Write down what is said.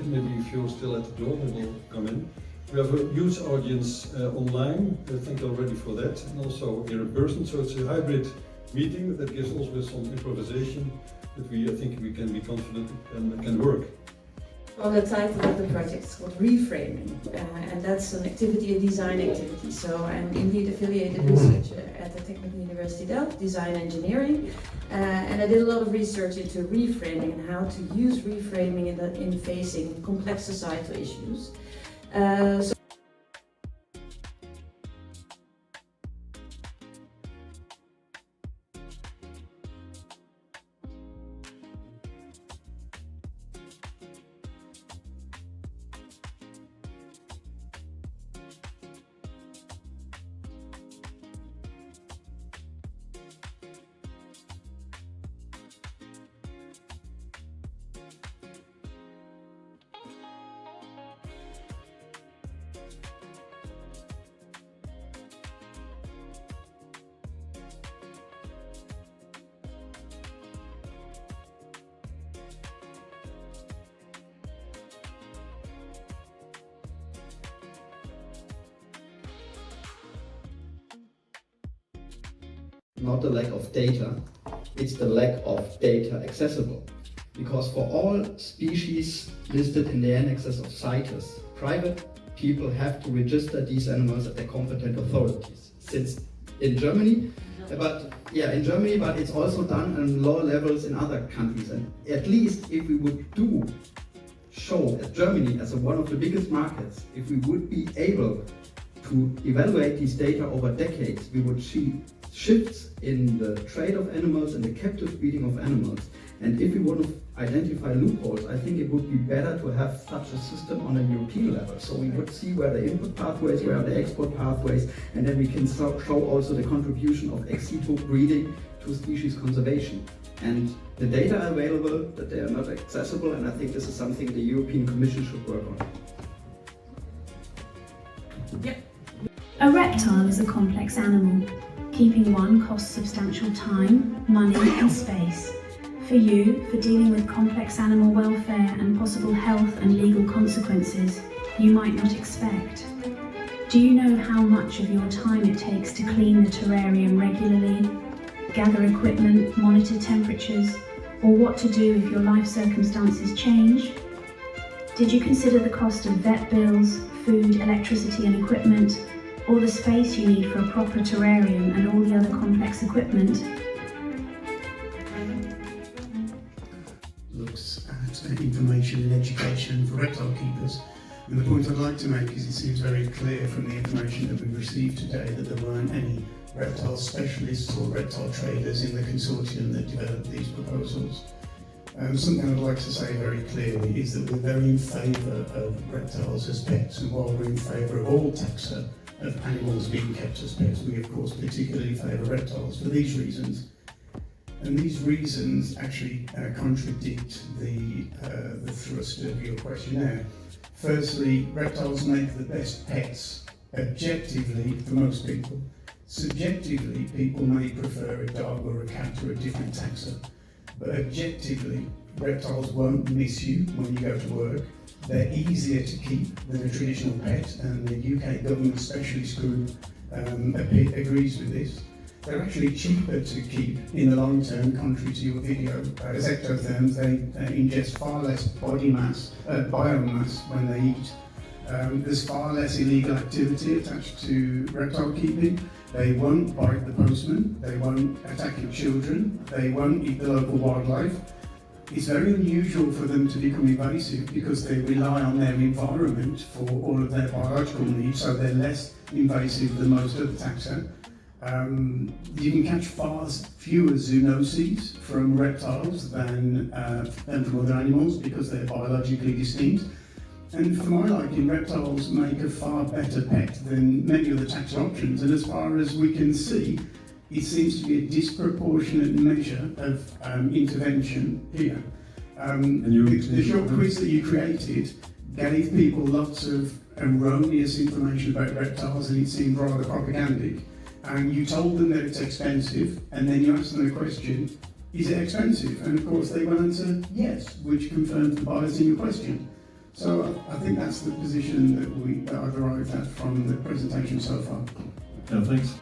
Maybe if you're still at the door, then we'll come in. We have a huge audience online. Thank you already for that, and also here in person. So it's a hybrid meeting that gives also some improvisation that I think we can be confident and can work. Well, the title of the project is called Reframing, and that's an activity, a design activity. So I'm indeed affiliated researcher at the Technical University Delft, design engineering, and I did a lot of research into reframing and how to use reframing in facing complex societal issues. Not the lack of data, it's the lack of data accessible. Because for all species listed in the annexes of CITES, private people have to register these animals at the competent authorities. Since in Germany, but it's also done on lower levels in other countries. And at least if we would show Germany as one of the biggest markets, if we would be able to evaluate these data over decades, we would see shifts in the trade of animals and the captive breeding of animals. And if we want to identify loopholes, I think it would be better to have such a system on a European level. So we would see where the input pathways, where are the export pathways, and then we can show also the contribution of ex situ breeding to species conservation. And the data are available, but they are not accessible, and I think this is something the European Commission should work on. Yeah. A reptile is a complex animal. Keeping one costs substantial time, money and space. For you, for dealing with complex animal welfare and possible health and legal consequences you might not expect. Do you know how much of your time it takes to clean the terrarium regularly, gather equipment, monitor temperatures, or what to do if your life circumstances change? Did you consider the cost of vet bills, food, electricity and equipment, or the space you need for a proper terrarium and all the other complex equipment? Looks at information and education for reptile keepers. And the point I'd like to make is it seems very clear from the information that we've received today that there weren't any reptile specialists or reptile traders in the consortium that developed these proposals. Something I'd like to say very clearly is that we're very in favour of reptiles as pets, and while we're in favour of all taxa of animals being kept as pets, we of course particularly favour reptiles for these reasons. And these reasons actually contradict the thrust of your questionnaire. Firstly, reptiles make the best pets objectively for most people. Subjectively, people may prefer a dog or a cat or a different taxa, but objectively, reptiles won't miss you when you go to work. They're easier to keep than a traditional pet, and the UK Government Specialist Group agrees with this. They're actually cheaper to keep in the long term, contrary to your video. As ectotherms, they ingest far less biomass when they eat. There's far less illegal activity attached to reptile keeping. They won't bite the postman, they won't attack your children, they won't eat the local wildlife. It's very unusual for them to become invasive because they rely on their environment for all of their biological needs, so they're less invasive than most other taxa. You can catch far fewer zoonoses from reptiles than from other animals because they're biologically distinct. And for my liking, reptiles make a far better pet than many other taxa options, and as far as we can see, it seems to be a disproportionate measure of intervention here. The short quiz that you created gave people lots of erroneous information about reptiles, and it seemed rather propagandic. And you told them that it's expensive, and then you asked them the question, is it expensive? And of course they will answer yes, which confirms the bias in your question. So I think that's the position that I've arrived at from the presentation so far. Yeah, thanks.